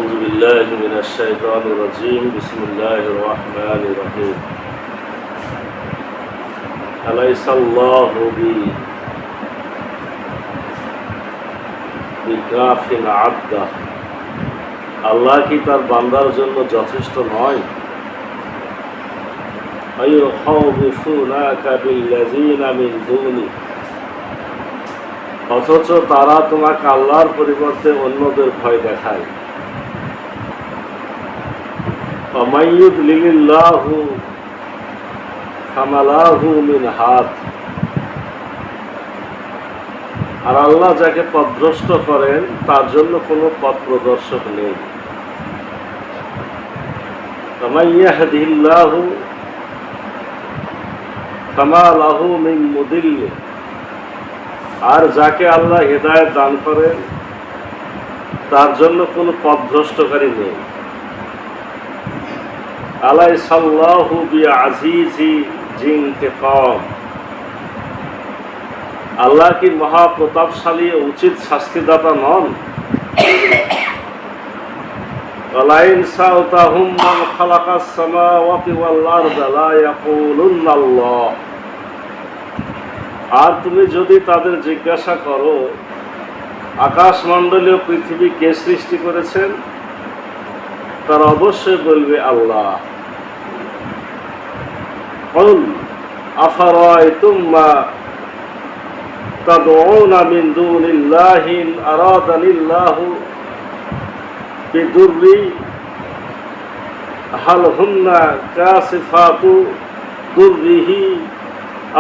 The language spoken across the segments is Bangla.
أعوذ بالله من الشيطان الرجيم بسم الله الرحمن الرحيم أليس الله بكاف عبده আল্লাহ কি তার বান্দার জন্য যথেষ্ট নয়? আইয়ুখাউফুনাকা বিল্লাযীনা মিন দুনি, অথচ তারা তোমাকে আল্লাহর পরিবর্তে অন্যদের ভয় দেখায়। ওয়ামাইয়ুদলিলিল্লাহু ফামালাহু মিন হাদ, আর আল্লাহ যাকে পথভ্রষ্ট করেন তার জন্য কোনো পথ প্রদর্শক নেই। ওয়ামাইয়াহদিল্লাহু ফামালাহু মিন মুদিল্ল, আর যাকে আল্লাহ হেদায়েত দান করেন তার জন্য কোনো পথভ্রষ্টকারী নেই। আলাইসাল্লাহু বিআজিজি জিনতিকাম, আল্লাহ কি মহাপ্রতাপশালী উচিত শাস্তিদাতা নন? ওয়ালাইন সাআলতাহুম মান খালাকাস সামাওয়াতি ওয়াল আরদা লা ইয়াকুলুনাল্লাহ, আর তুমি যদি তাদের জিজ্ঞাসা করো আকাশমণ্ডলীয় পৃথিবী কে সৃষ্টি করেছেন, তারা অবশ্যই বলবে আল্লাহ। কুল আফারায়তুম মা তাদউনা মিন দুনিল্লাহি ইন আরাদানিল্লাহু বিদুররি হাল হুন্না কাসিফাতু দুররিহি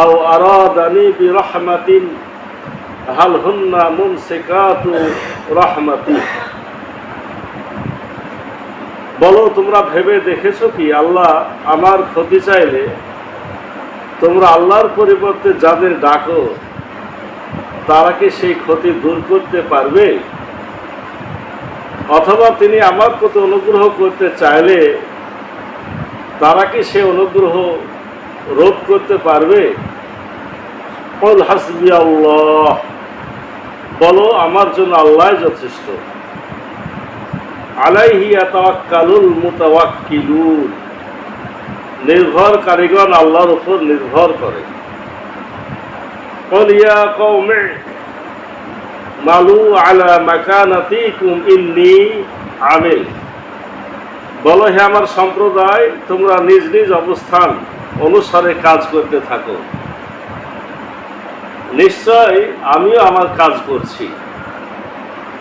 আও আরাদানি বিরহমাতিন হাল হুন্না মুমসিকাতু রাহমাতি। বলো, তোমরা ভেবে দেখেছো কি আল্লাহ আমার ক্ষতি চাইলে তোমরা আল্লাহর পরিবর্তে যাদের ডাকো তারা কি সেই ক্ষতি দূর করতে পারবে? অথবা তিনি আমার প্রতি অনুগ্রহ করতে চাইলে তারা কি সে অনুগ্রহ রোধ করতে পারবে? কুল হাসবিয়াল্লাহ, বলো আমার জন্য আল্লাহ যথেষ্ট। আলাইহি ইয়াতাওয়াক্কালুল মুতাওয়াক্কিলুন, নির্ভরকারীগণ আল্লাহর উপর নির্ভর করে। কুল ইয়া কওমি মালু আলা মাকানাতিকুম ইন্নী আমিল, বলো হে আমার সম্প্রদায়, তোমরা নিজ নিজ অবস্থান অনুসারে কাজ করতে থাকো, নিশ্চয় আমিও আমার কাজ করছি।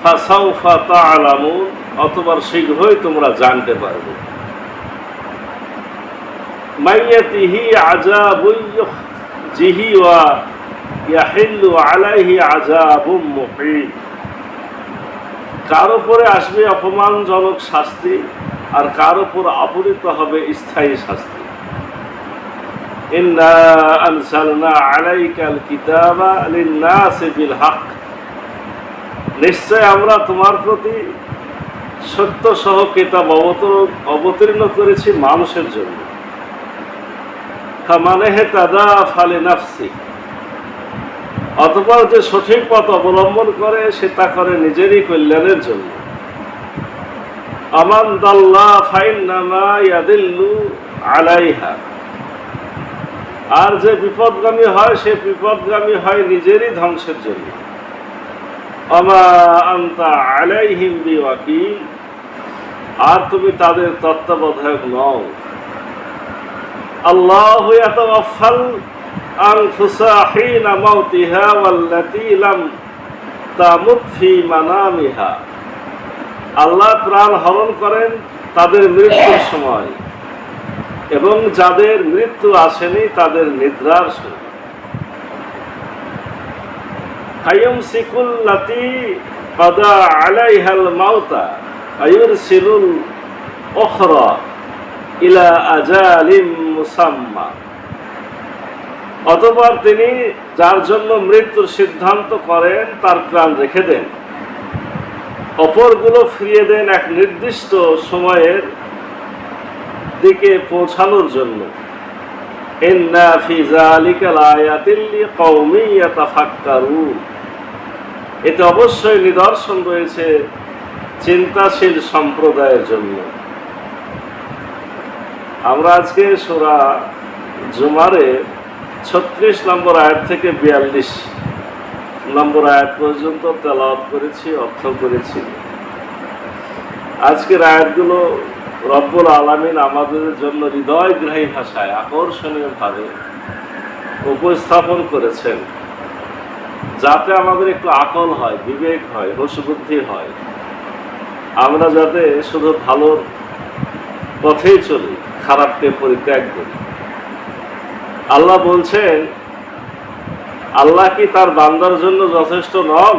ফাসাউফা তা'লামুন, অতঃপর শীঘ্রই তোমরা জানতে পারবে। মাইয়াতিহি আযাবুন ইউখজিহি ওয়া ইয়াহিল্লু আলাইহি আযাবুম মুকিম, কার উপরে আসবে অপমানজনক শাস্তি আর কার উপর আপতিত হবে স্থায়ী শাস্তি। ইন্না আনজালনা আলাইকাল কিতাবা লিন-নাসি বিল হক, নিশ্চয় আমরা তোমার প্রতি সত্য সহ কিতাব অবতীর্ণ করেছি মানুষের জন্য। ফামান ইহতাদা ফালিনাফসি, অতঃপর যে সঠিক পথ অবলম্বন করে সে তা করে নিজেরই কল্যাণের জন্য। আমান দাল্লা ফাইন্নামা ইয়াদিল্লু আলাইহা, আর যে বিপদগামী হয় সে বিপদগামী হয় নিজেরই ধ্বংসের জন্য। আমা আনতা আলাইহিম বিওয়াকিল, আর তুমি তাদের তত্ত্বাবধায়ক নও। আল্লাহু ইয়াতাওয়াফাল আনফুসা হিনা মাউতিহা ওয়াল্লাতী লাম তামুত ফি মানামিহা, আল্লাহ প্রাণ হরণ করেন তাদের মৃত্যুর সময় এবং যাদের মৃত্যু আসেনি তাদের নিদ্রার সময়। ফায়ুমসিকুল্লাতী কাদা আলাইহাল মাউতা আয়ুরসিলুল উখরা ইলা আজালিম মুসাম্মা, অতঃপর তিনি যার জন্য মৃত্যুর সিদ্ধান্ত করেন তার প্রাণ রেখে দেন, অপরগুলো ফিরিয়ে দেন এক নির্দিষ্ট সময়ের দিকে পৌঁছানোর জন্য। ইন্না ফি যালিকা লায়াতিল লিকাওমিন ইয়াতাফাক্কারুন, এতে অবশ্যই নিদর্শন রয়েছে চিন্তাশীল সম্প্রদায়ের জন্য। আমরা আজকে সূরা জুমারে 36 নম্বর আয়াত থেকে 42 নম্বর আয়াত পর্যন্ত তেলাওয়াত করেছি, অর্থ করেছি। আজকের আয়াতগুলো রব্বুল আলামিন আমাদের জন্য হৃদয়গ্রাহী ভাষায় আকর্ষণীয়ভাবে উপস্থাপন করেছেন, যাতে আমাদের একটু আকল হয়, বিবেক হয়, হুঁশ বুদ্ধি হয়, আমরা যাতে শুধু ভালোর পথেই চলি, খারাপকে পরিত্যাগ করি। আল্লাহ বলছেন, আল্লাহ কি তার বান্দার জন্য যথেষ্ট নন,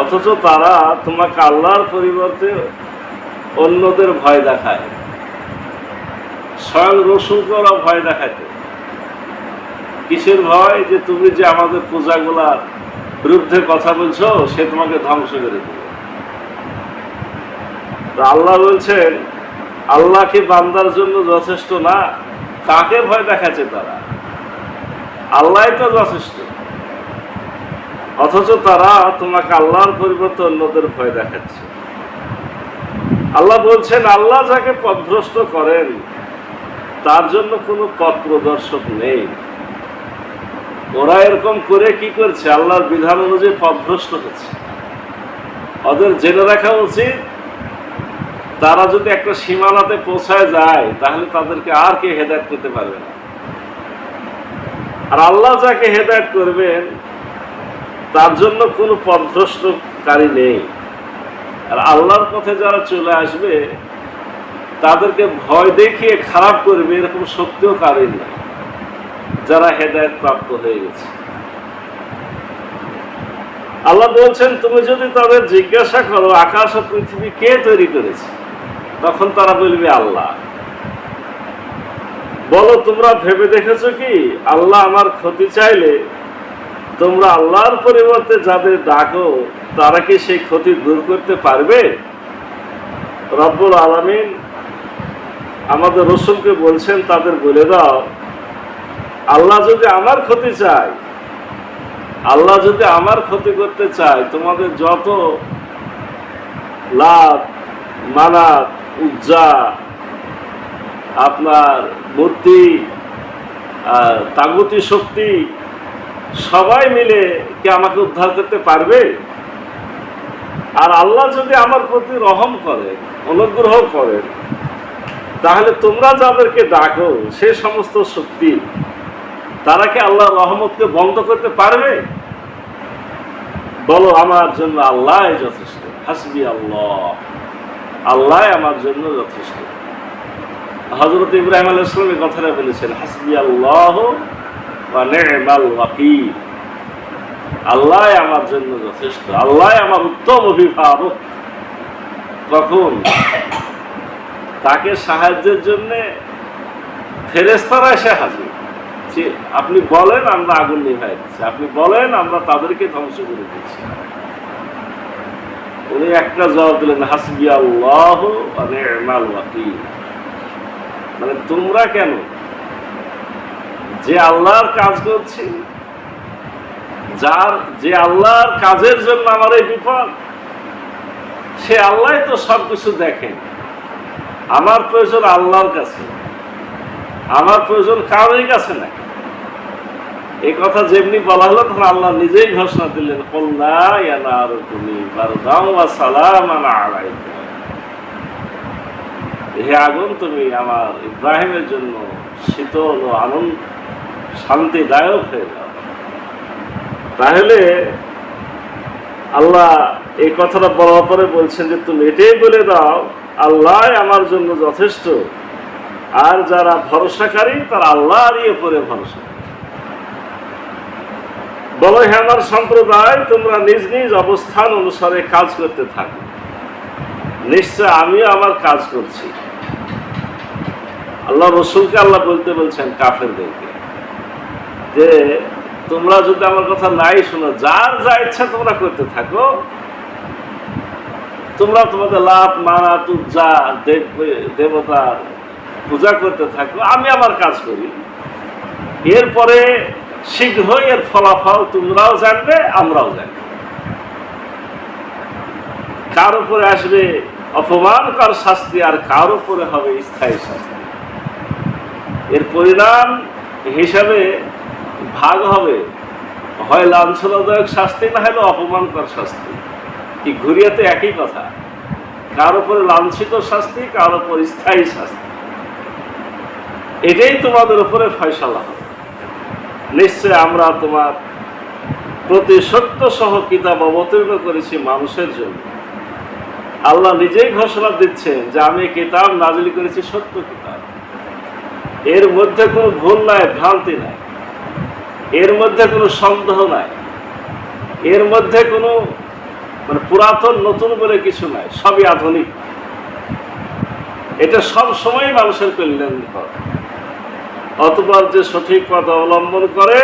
অথচ তারা তোমাকে আল্লাহর পরিবর্তে অন্যদের ভয় দেখায়। স্বয়ং রসুলকে ওরা ভয় দেখাইতে। কিসের ভয়? যে তুমি যে আমাদের পূজাগুলার বিরুদ্ধে কথা বলছো, সে তোমাকে ধ্বংস করে দেবে। আল্লাহ বলছেন, আল্লাহ কি বান্দার জন্য যথেষ্ট না? কাকে ভয় দেখাচ্ছে তারা? আল্লাহ তো যথেষ্ট, অথচ তারা তোমাকে আল্লাহর পরিবর্তে অন্যদের ভয় দেখাচ্ছে। আল্লাহ বলছেন, আল্লাহ যাকে পথভ্রষ্ট করেন তার জন্য কোনো পথ প্রদর্শক নেই। ওরা এরকম করে কি করছে? আল্লাহর বিধান অনুযায়ী পথভ্রষ্ট হচ্ছে। ওদের জেনে রাখা উচিত, তারা যদি একটা সীমানাতে পৌঁছায় যায়, তাহলে তাদেরকে আর কে হেদায়েত করতে পারবে না। আর আল্লাহ যাকে হেদায়েত করবেন তার জন্য কোনো পথভ্রষ্টকারী নেই। আর আল্লাহর পথে যারা চলে আসবে তাদেরকে ভয় দেখিয়ে খারাপ করবে, এরকম শক্তিও কারই নেই যারা হেদায়েত প্রাপ্ত হয়ে গেছে। আল্লাহ বলছেন, তুমি যদি তাদের জিজ্ঞাসা করো আকাশ ও পৃথিবী কে তৈরি করেছে, তখন তারা বলবে আল্লাহ। বলো, তোমরা ভেবে দেখেছো কি, আল্লাহ আমার ক্ষতি চাইলে তোমরা আল্লাহর পরিবর্তে যাদের ডাকো তারা কি সেই ক্ষতি দূর করতে পারবে? রব্বুল আলামিন আমাদের রাসূলকে বলছেন, তাদের বলে দাও, আল্লাহ যদি আমার ক্ষতি চায়, আল্লাহ যদি আমার ক্ষতি করতে চায়, তোমাদের যত লাত, মানাত, উজ্জা, আপনার মূর্তি, তাগুতি শক্তি সবাই মিলে কি আমাকে উদ্ধার করতে পারবে? আর আল্লাহ যদি আমার প্রতি রহম করে, অনুগ্রহ করেন, তাহলে তোমরা যাদেরকে ডাকো সে সমস্ত শক্তি তারা কি আল্লাহর রহমতকে বন্ধ করতে পারবে? বলো, আমার জন্য আল্লাহ যথেষ্ট। হাসবি আল্লাহ, আল্লাহ আমার জন্য যথেষ্ট। হযরত ইব্রাহিম আলাইহিস সালাম এই কথাটা বলেছেন, হাসবি আল্লাহ ওয়া নি'মাল ওয়াকিল। আল্লাহ আমার জন্য যথেষ্ট, আল্লাহ আমার উত্তম অভিভাবক। কখন? তাকে সাহায্যের জন্য ফেরেশতারা এসে হাজির। আপনি বলেন আমরা আগুন নিভাই দিচ্ছি, আপনি বলেন আমরা তাদেরকে ধ্বংস করে দিচ্ছি। উনি একটা জবাব দিলেন, হাসবি আল্লাহ ওয়া নি'মাল ওয়াকিল। মানে তোমরা কেন? যে আল্লাহর কাজ করছি, যে আল্লাহর কাজের জন্য আমার এই বিপদ, সে আল্লাহ তো সবকিছু দেখেন। আমার প্রয়োজন আল্লাহর কাছে, আমার প্রয়োজন কারোর কাছে না। এই কথা যেমনি বলা হলো, তখন আল্লাহ নিজেই ঘোষণা দিলেন, কুল্লা ইয়া নারু কুনি বারদান ওয়া সালামান আলাইকুম। হে আগুন, তুমি আমার ইব্রাহিমের জন্য শীতল ও আনন্দ শান্তিদায়ক হয়ে যাও। তাহলে আল্লাহ এই কথাটা বলার পরে বলছেন যে তুমি এটাই বলে দাও, আল্লাহ আমার জন্য যথেষ্ট, আর যারা ভরসাকারী তারা আল্লাহরই উপরে ভরসা। বলো, হে আমার সম্প্রদায়, তোমরা নিজ নিজ অবস্থান অনুসারে কাজ করতে থাকো, নিশ্চয় আমিও আমার কাজ করছি। আল্লাহ রসুলকে আল্লাহ বলতে বলছেন কাফেরদেরকে যে তোমরা যদি আমার কথা নাই শোনো, যার যা ইচ্ছা তোমরা করতে থাকো, তোমরা তোমাদের লাত, মানাত, উজ্জা, দেবতার পূজা করতে থাকো, আমি আমার কাজ করি। এরপরে শীঘ্রই এর ফলাফল তোমরাও জানবে, আমরাও জানবো। কার উপরে আসবে অপমানকর শাস্তি, আর কার উপরে হবে স্থায়ী শাস্তি। এর পরিণাম হিসাবে ভাগ হবে, হয় লাঞ্ছনাদায়ক শাস্তি, না হলে অপমানকর শাস্তি। কি ঘুরিয়াতে একই কথা, কার উপরে লাঞ্ছিত শাস্তি, কার উপর স্থায়ী শাস্তি। এটাই তোমাদের উপরে ফয়সালা হবে। নিশ্চয় আমরা তোমার প্রতি সত্য সহ কিতাব অবতীর্ণ করেছি মানুষের জন্য। আল্লাহ নিজেই ঘোষণা দিচ্ছেন যে আমি কিতাব নাজিল করেছি সত্য কিতাব, এর মধ্যে কোনো ভুল নাই, ভ্রান্তি নাই, এর মধ্যে কোনো সন্দেহ নাই, এর মধ্যে কোনো পুরাতন নতুন বলে কিছু নাই, সবই আধুনিক। এটা সব সময় মানুষের কল্যাণ করে। অতঃপর যে সঠিক পথ অবলম্বন করে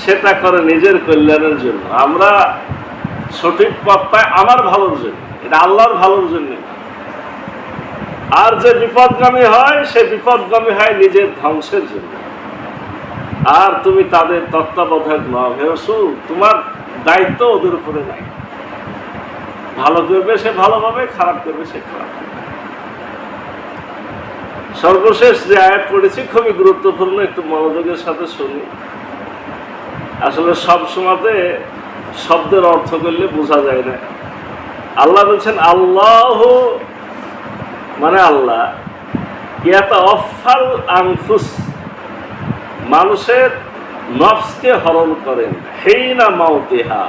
সেটা করে নিজের কল্যাণের জন্য। আমরা সঠিক পথ পাই আমার ভালোর জন্য, এটা আল্লাহর ভালোর জন্য। আর যে বিপদগামী হয় সে বিপদগামী হয় নিজের ধ্বংসের জন্য। আর তুমি তাদের তত্ত্বাবধায়ক নও হে রাসূল, তোমার দায়িত্ব ওদের উপরে নাই। ভালো করবে সে ভালোভাবে, খারাপ করবে সে খারাপ। সর্বশেষ যে আয়াত পড়েছি খুবই গুরুত্বপূর্ণ, একটু মনোযোগের সাথে শুনি। আসলে সব সময়তে শব্দের অর্থ করলে বোঝা যায় না। আল্লাহ বলছেন আল্লাহ মানে আল্লাহ, ইয়াতাওয়াফাল আনফুস, মানুষের নফসকে হরণ করেন, হিনা মাউতিহা,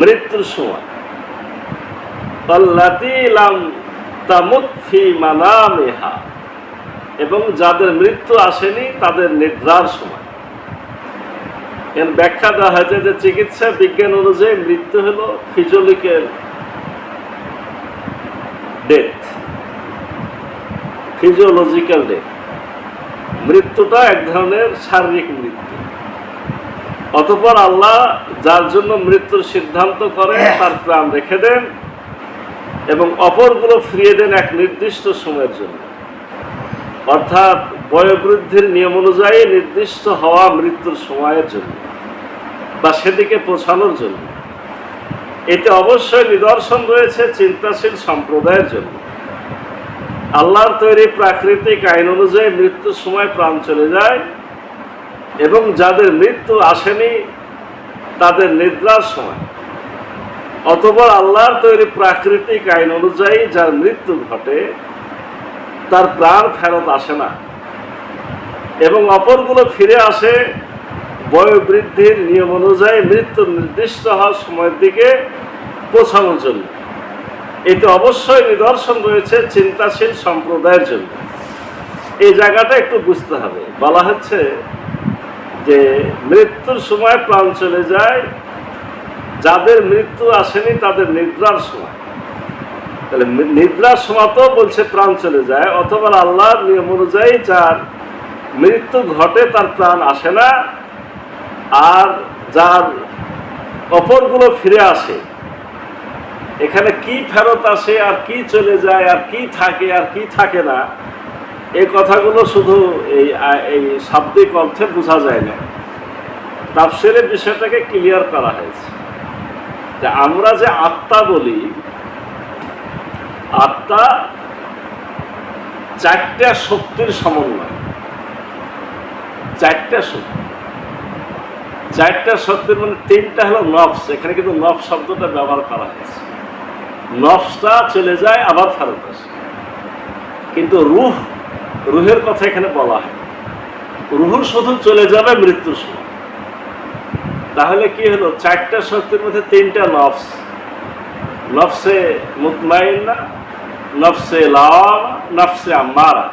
মৃত্যুর সময়, আল্লাতী লাম তামুত ফি মানামিহা, এবং যাদের মৃত্যু আসেনি তাদের নিদ্রার সময়। এর ব্যাখ্যা দেওয়া হয়েছে যে চিকিৎসা বিজ্ঞান অনুযায়ী মৃত্যু হলো ফিজিওলজিক্যাল ডেথ, ফিজিওলজিক্যাল ডেথ। মৃত্যুটা এক ধরনের শারীরিক মৃত্যু। অতঃপর আল্লাহ যার জন্য মৃত্যুর সিদ্ধান্ত করেন তার প্রাণ রেখে দেন এবং অপরগুলো ফিরিয়ে দেন এক নির্দিষ্ট সময়ের জন্য। অর্থাৎ বয়োবৃদ্ধির নিয়ম অনুযায়ী নির্দিষ্ট হওয়া মৃত্যুর সময়ের জন্য বা সেদিকে পৌঁছানোর জন্য। এতে অবশ্যই নিদর্শন রয়েছে চিন্তাশীল সম্প্রদায়ের জন্য। আল্লাহর তৈরি প্রাকৃতিক আইন অনুযায়ী মৃত্যুর সময় প্রাণ চলে যায় এবং যাদের মৃত্যু আসেনি তাদের নিদ্রার সময়। অতঃপর আল্লাহর তৈরি প্রাকৃতিক আইন অনুযায়ী যার মৃত্যু ঘটে তার প্রাণ ফেরত আসে না এবং অপরগুলো ফিরে আসে বয়োবৃদ্ধির নিয়ম অনুযায়ী মৃত্যুর নির্দিষ্ট হওয়ার সময়ের দিকে পৌঁছানোর জন্য। এতে অবশ্যই নিদর্শন রয়েছে চিন্তাশীল সম্প্রদায়ের জন্য। এই জায়গাটা একটু বুঝতে হবে। বলা হচ্ছে যে মৃত্যুর সময় প্রাণ চলে যায়, যাদের মৃত্যু আসেনি তাদের নিদ্রার সময়। তাহলে নিদ্রার সময় তো বলছে প্রাণ চলে যায়, অথবা আল্লাহর নিয়ম অনুযায়ী যার মৃত্যু ঘটে তার প্রাণ আসে না, আর যার অপরগুলো ফিরে আসে। এখানে কি ফেরত আসে আর কি চলে যায় আর কি থাকে আর কি থাকে না, এই কথাগুলো শুধু এই শাব্দিক অর্থে বোঝা যায় না। তাফসীরে বিষয়টাকে ক্লিয়ার করা হয়েছে যে আমরা যে আত্মা বলি, আত্মা চারটা শক্তির সমন্বয়। চারটা শক্তি, চারটা শক্তির মানে তিনটা হলো নফস। এখানে কিন্তু নফস শব্দটা ব্যবহার করা হয়েছে। নফসটা চলে যায় আবার ফেরত আসে, কিন্তু রুহের কথা এখানে বলা হয়। রুহ শুধু চলে যাবে মৃত্যুর সময়। তাহলে কি হলো, চারটা শক্তির মধ্যে তিনটা নফস, নফসে মুতমাইন্না, নফসে লাওয়ামা, নফসে আম্মারা,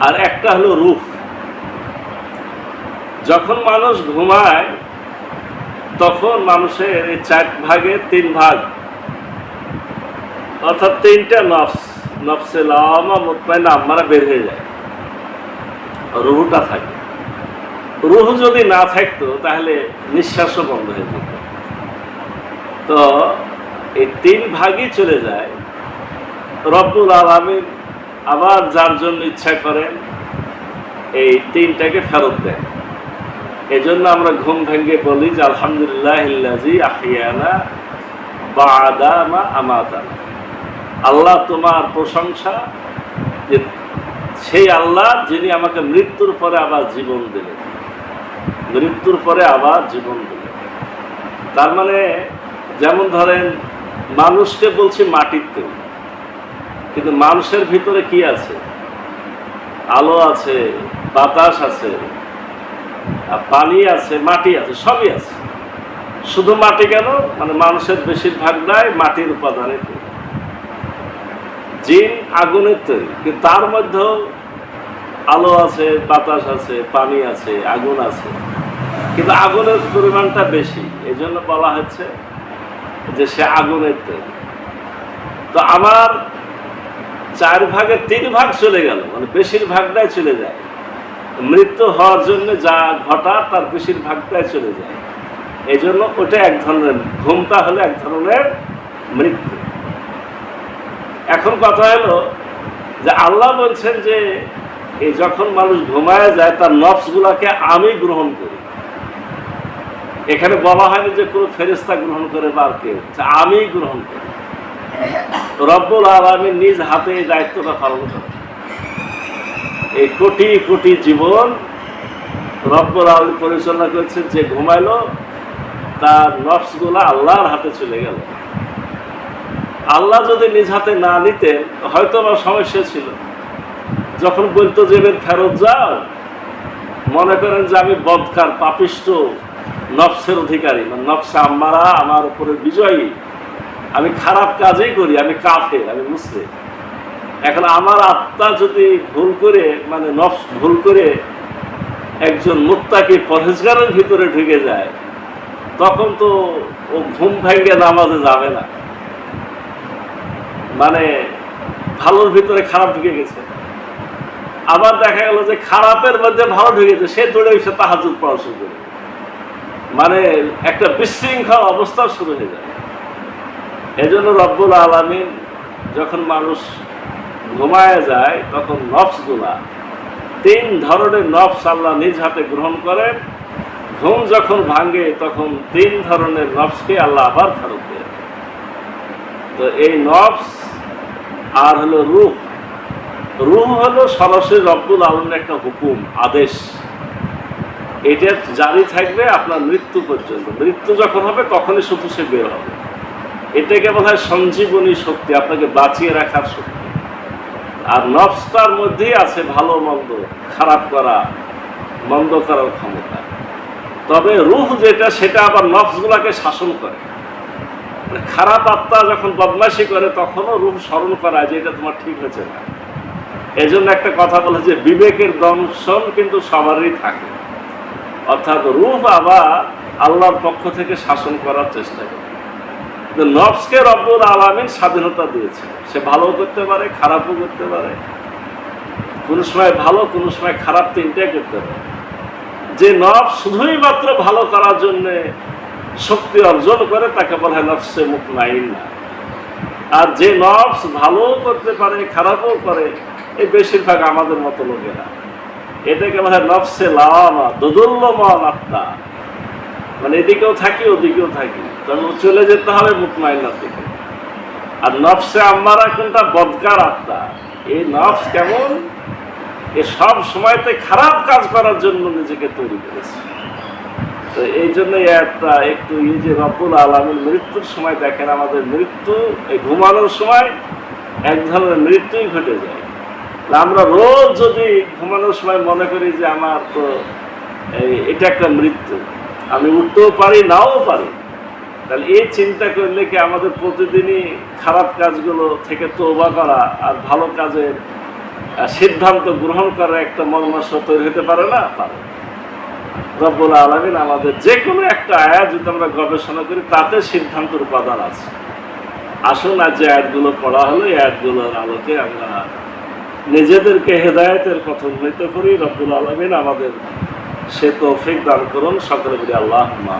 আর একটা হলো রূহ। যখন মানুষ ঘুমায় তখন মানুষের এই চার ভাগের তিন ভাগ, অর্থাৎ তিনটা নফস, নফসে লাওয়ামা, মুতমাইন্না, আম্মারা বের হয়ে যায়, রুহটা থাকে। রুহ যদি না থাকতো তাহলে নিঃশ্বাসও বন্ধ হয়ে যেত। তো এই তিন ভাগই চলে যায়। রব্বুল আলামিন আবার যার জন্য ইচ্ছা করেন এই তিনটাকে ফেরত দেন। এই জন্য আমরা ঘুম ভেঙে বলি যে আলহামদুলিল্লাহিল্লাযী আহইয়ানা বা'দা মা আমাতানা। আল্লাহ তোমার প্রশংসা যে সেই আল্লাহ যিনি আমাকে মৃত্যুর পরে আবার জীবন দিলেন, মৃত্যুর পরে আবার জীবন দিলেন। তার মানে যেমন ধরেন মানুষকে বলছি মাটির তৈরি, কিন্তু মানুষের ভিতরে কি আছে? আলো আছে, বাতাস আছে, পানি আছে, মাটি আছে, সবই আছে। শুধু মাটি কেন, মানে মানুষের বেশিরভাগটাই মাটির উপাদানে তৈরি। জিন আগুনের তৈরি, কিন্তু তার মধ্যেও আলো আছে, বাতাস আছে, পানি আছে, আগুন আছে, কিন্তু আগুনের পরিমাণটা বেশি, এই জন্য বলা হচ্ছে যে সে আগুনের তৈরি। তো আমার 4 ভাগের 3 ভাগ চলে গেল, মানে বেশিরভাগটাই চলে যায়। মৃত্যু হওয়ার জন্য যা ঘটা তার বেশিরভাগটাই চলে যায়। এই জন্য ওটা এক ধরনের, ঘুমটা হলো এক ধরনের মৃত্যু। এখন কথা হলো যে আল্লাহ বলছেন যে এই যখন মানুষ ঘুমায় যায় তার নফসগুলাকে আমি গ্রহণ করি। এখানে বলা হয়নি যে কোনো ফেরেশতা গ্রহণ করে বা কেউ, আমি গ্রহণ করি। রব্বুল আলামিন নিজ হাতে এই দায়িত্বটা পালন করে। এই কোটি কোটি জীবন রব্বুল আলামিন পরিচালনা করছেন। যে ঘুমাইলো তার নফসগুলা আল্লাহর হাতে চলে গেল। আল্লাহ যদি নিজ হাতে না নিতেন হয়তো বা সমস্যা ছিল। যখন বলতো যে ফেরত যাও, মনে করেন যে আমি বদকার, পাপিষ্ট, নফসের অধিকারী, মানে নফসে আম্মারা আমার উপরে বিজয়ী, আমি খারাপ কাজই করি, আমি কাফের, আমি মুসলিম। এখন আমার আত্মা যদি ভুল করে, মানে নফস ভুল করে একজন মুত্তাকি পরহেজগারের ভিতরে ঢুকে যায়, তখন তো ও ঘুম ভেঙে নামাজে যাবে না। মানে ভালোর ভিতরে খারাপ ঢুকে গেছে। আবার দেখা গেল যে খারাপের মধ্যে ভালো ঢুকেছে, সে দৌড়ে এসে তাহাজ্জুদ পড়া শুরু করে। মানে একটা বিশৃঙ্খল অবস্থা শুরু হয়ে যায়। এজন্য রব্বুল আলামিন যখন মানুষ ঘুমায় যায় তখন নফসগুলা, 3 ধরনের নফস আল্লাহ নিজ হাতে গ্রহণ করেন। ঘুম যখন ভাঙে তখন 3 ধরনের নফসকে আল্লাহ আবার ফেরত দেয়। তো এই নফস আর হলো রূহ। রূহ হলো সরাসরি রব্বুল আলামিনের একটা হুকুম, আদেশ। এটা জারি থাকবে আপনার মৃত্যু পর্যন্ত। মৃত্যু যখন হবে তখনই শুধু সে বের হবে। এটাকে বলা হয় সঞ্জীবনী শক্তি, আপনাকে বাঁচিয়ে রাখার শক্তি। আর নফসটার মধ্যেই আছে ভালো মন্দ, খারাপ করা, মন্দ করার ক্ষমতা। তবে রূহ যেটা, সেটা আবার নফসগুলাকে শাসন করে। খারাপ আত্মা যখন বদমাশি করে তখনও রূহ স্মরণ করায় যে এটা তোমার ঠিক হয়েছে না। এই জন্য একটা কথা বলে যে বিবেকের দংশন কিন্তু সবারই থাকে। অর্থাৎ রূহ আবার আল্লাহর পক্ষ থেকে শাসন করার চেষ্টা করে। নফসকে রব্বুল আলামিন স্বাধীনতা দিয়েছে, সে ভালো করতে পারে, খারাপও করতে পারে। কোনো সময় ভালো, কোনো সময় খারাপ, 3টাই করতে পারে। যে নফস শুধুই মাত্র ভালো করার জন্য শক্তি অর্জন করে তাকে বলা হয় নফসে মুতমাইন্না। আর যে নফস ভালো করতে পারে, খারাপও করে, এই বেশিরভাগ আমাদের মতো লোকেরা, এটাকে বলা হয় নফসে লাওয়ামা, দোদুল্যমান আত্মা। মানে এদিকেও থাকি, ওদিকেও থাকি, তবে চলে যেতে হবে মুতমাইন্নার দিকে। আর নফসে আম্মারা কোনটা? বদকার আত্মা। এই নফস কেমন? এ সব সময়তে খারাপ কাজ করার জন্য নিজেকে তৈরি করেছে। তো এই জন্য একটা একটু এই যে রব্বুল আলামিন মৃত্যুর সময় দেখেন, আমাদের মৃত্যু এই ঘুমানোর সময় এক ধরনের মৃত্যুই ঘটে যায়। আমরা রোজ যদি ঘুমানোর সময় মনে করি যে আমার তো এটা একটা মৃত্যু, আমি উঠতেও পারি, নাও পারি, তাহলে এই চিন্তা করলে কি আমাদের প্রতিদিনই খারাপ কাজগুলো থেকে তওবা করা আর ভালো কাজের সিদ্ধান্ত গ্রহণ করার একটা মর্মাংশ তৈরি হতে পারে না? পারে। রব্বুল আলামিন আমাদের যে কোনো একটা আয়াত যদি আমরা গবেষণা করি তাতে সিদ্ধান্তের উপাদান আছে। আসুন আজ যে আয়াতগুলো পড়া হলো, এই আয়াতগুলোর আলোকে আমরা নিজেদেরকে হেদায়েতের পথ উন্নীত করি। রব্বুল আলামিন আমাদের সে তৌফিক দান করুন। সকলে বলি আল্লাহুম্মা।